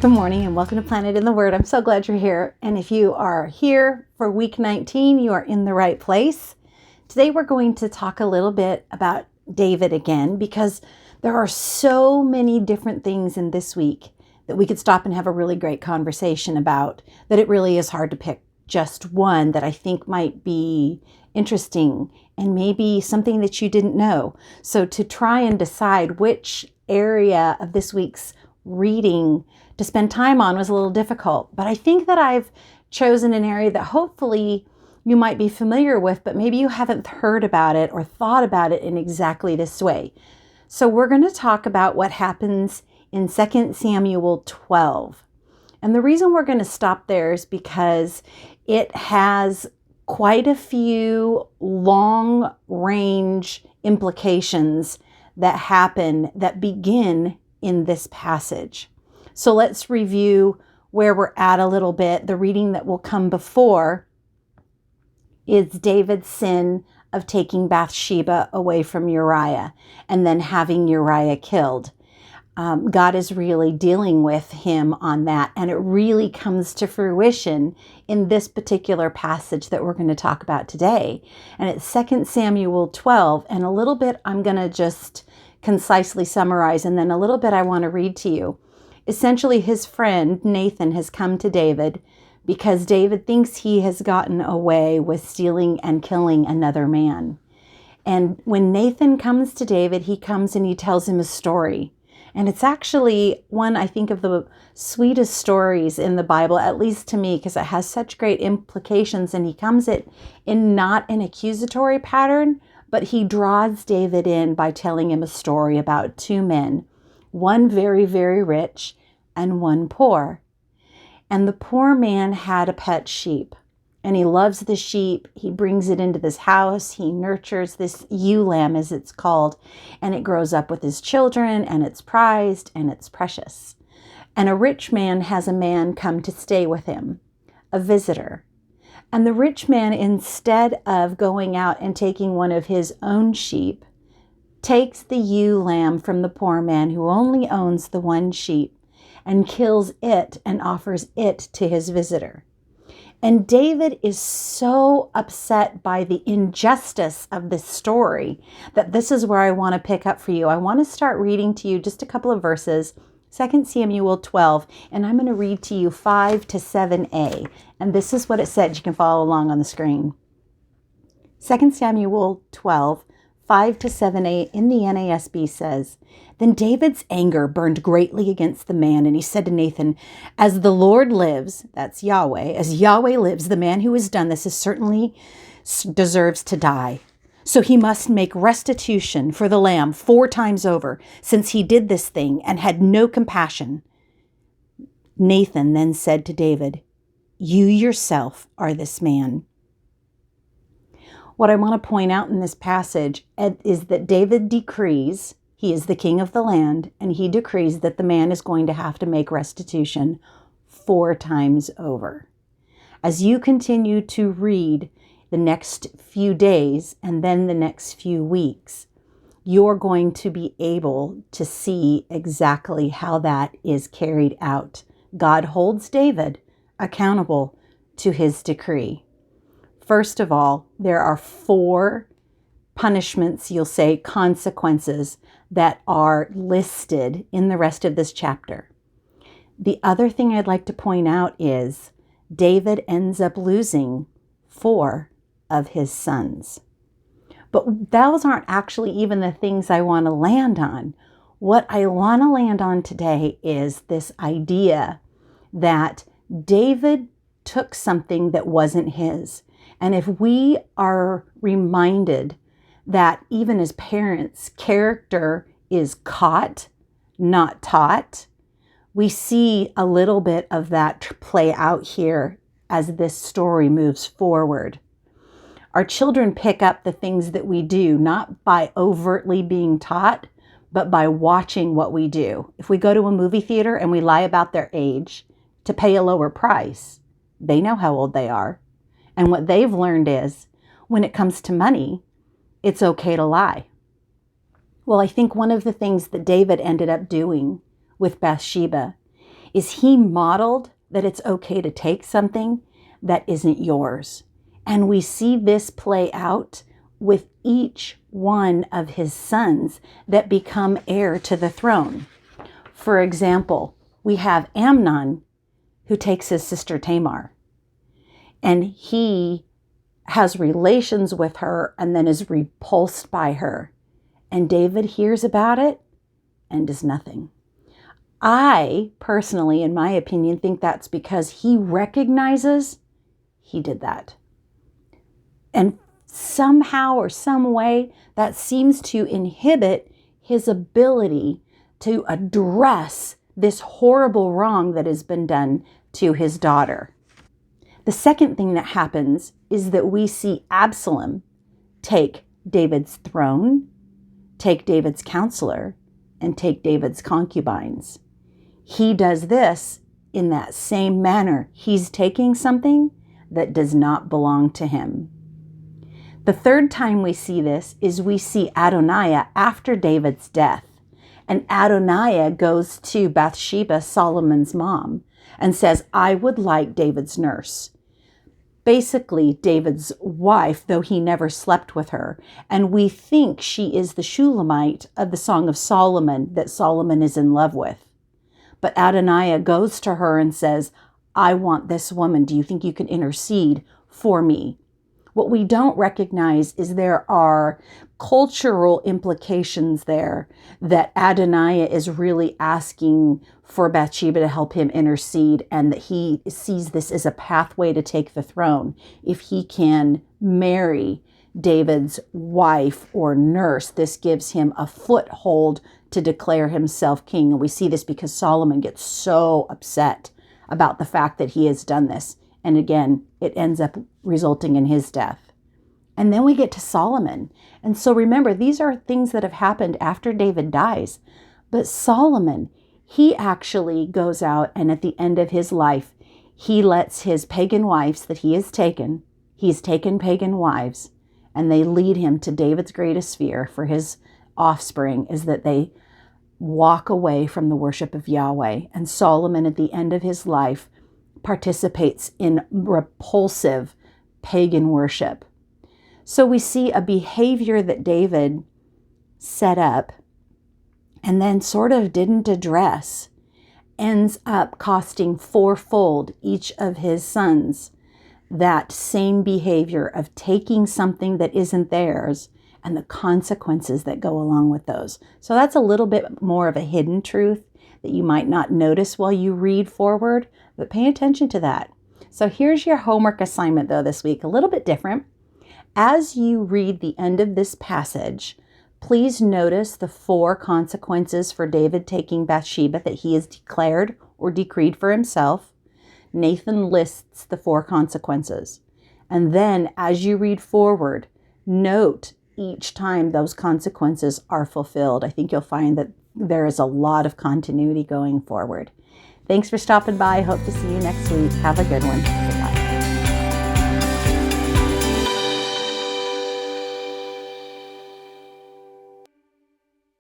Good morning and welcome to Planet in the Word. I'm so glad you're here. And if you are here for week 19, you are in the right place. Today we're going to talk a little bit about David again because there are so many different things in this week that we could stop and have a really great conversation about that it really is hard to pick just one that I think might be interesting and maybe something that you didn't know. So to try and decide which area of this week's reading to spend time on was a little difficult, but I think that I've chosen an area that hopefully you might be familiar with, but maybe you haven't heard about it or thought about it in exactly this way. So we're going to talk about what happens in 2 Samuel 12. And the reason we're going to stop there is because it has quite a few long-range implications that happen that begin in this passage. So let's review where we're at a little bit. The reading that will come before is David's sin of taking Bathsheba away from Uriah and then having Uriah killed. God is really dealing with him on that, and it really comes to fruition in this particular passage that we're going to talk about today. And it's 2 Samuel 12, and a little bit I'm going to just concisely summarize, and then a little bit I want to read to you. Essentially, his friend Nathan has come to David because David thinks he has gotten away with stealing and killing another man. And when Nathan comes to David, he comes and he tells him a story. And it's actually one, I think, of the sweetest stories in the Bible, at least to me, because it has such great implications. And he comes it in not an accusatory pattern, but he draws David in by telling him a story about two men, one very, very rich and one poor. And the poor man had a pet sheep, and he loves the sheep. He brings it into this house. He nurtures this ewe lamb, as it's called, and it grows up with his children, and it's prized, and it's precious. And a rich man has a man come to stay with him, a visitor. And the rich man, instead of going out and taking one of his own sheep, takes the ewe lamb from the poor man who only owns the one sheep and kills it and offers it to his visitor. And David is so upset by the injustice of this story that this is where I want to pick up for you. I want to start reading to you just a couple of verses, 2 Samuel 12, and I'm going to read to you 5 to 7a. And this is what it said. You can follow along on the screen. 2 Samuel 12, 5 to 7a in the NASB says, Then David's anger burned greatly against the man, and he said to Nathan, As the Lord lives, that's Yahweh, as Yahweh lives, the man who has done this certainly deserves to die. So he must make restitution for the lamb 4 times over, since he did this thing and had no compassion. Nathan then said to David, You yourself are this man. What I want to point out in this passage is that David decrees, he is the king of the land, and he decrees that the man is going to have to make restitution 4 times over. As you continue to read the next few days and then the next few weeks, you're going to be able to see exactly how that is carried out. God holds David accountable to his decree. First of all, there are 4 punishments, you'll say consequences, that are listed in the rest of this chapter. The other thing I'd like to point out is David ends up losing 4 of his sons. But those aren't actually even the things I want to land on. What I want to land on today is this idea that David took something that wasn't his. And if we are reminded that even as parents, character is caught, not taught, we see a little bit of that play out here as this story moves forward. Our children pick up the things that we do, not by overtly being taught, but by watching what we do. If we go to a movie theater and we lie about their age to pay a lower price, they know how old they are. And what they've learned is, when it comes to money, it's okay to lie. Well, I think one of the things that David ended up doing with Bathsheba is he modeled that it's okay to take something that isn't yours. And we see this play out with each one of his sons that become heir to the throne. For example, we have Amnon, who takes his sister Tamar, and he has relations with her and then is repulsed by her. And David hears about it and does nothing. I personally, in my opinion, think that's because he recognizes he did that. And somehow or some way that seems to inhibit his ability to address this horrible wrong that has been done to his daughter. The second thing that happens is that we see Absalom take David's throne, take David's counselor, and take David's concubines. He does this in that same manner. He's taking something that does not belong to him. The third time we see this is we see Adonai after David's death. And Adonai goes to Bathsheba, Solomon's mom, and says, I would like David's nurse. Basically, David's wife, though he never slept with her. And we think she is the Shulamite of the Song of Solomon that Solomon is in love with. But Adonai goes to her and says, I want this woman. Do you think you can intercede for me? What we don't recognize is there are cultural implications there that Adonai is really asking for Bathsheba to help him intercede, and that he sees this as a pathway to take the throne. If he can marry David's wife or nurse, this gives him a foothold to declare himself king. And we see this because Solomon gets so upset about the fact that he has done this. And again, it ends up resulting in his death. And then we get to Solomon. And so remember, these are things that have happened after David dies. But Solomon, he actually goes out, and at the end of his life, he lets his pagan wives that he's taken pagan wives, and they lead him to David's greatest fear for his offspring, is that they walk away from the worship of Yahweh. And Solomon, at the end of his life, participates in repulsive pagan worship. So we see a behavior that David set up and then sort of didn't address, ends up costing fourfold each of his sons that same behavior of taking something that isn't theirs and the consequences that go along with those. So that's a little bit more of a hidden truth that you might not notice while you read forward, but pay attention to that. So here's your homework assignment though this week, a little bit different. As you read the end of this passage, please notice the 4 consequences for David taking Bathsheba that he has declared or decreed for himself. Nathan lists the 4 consequences. And then as you read forward, note each time those consequences are fulfilled. I think you'll find that there is a lot of continuity going forward. Thanks for stopping by. Hope to see you next week. Have a good one. Goodbye.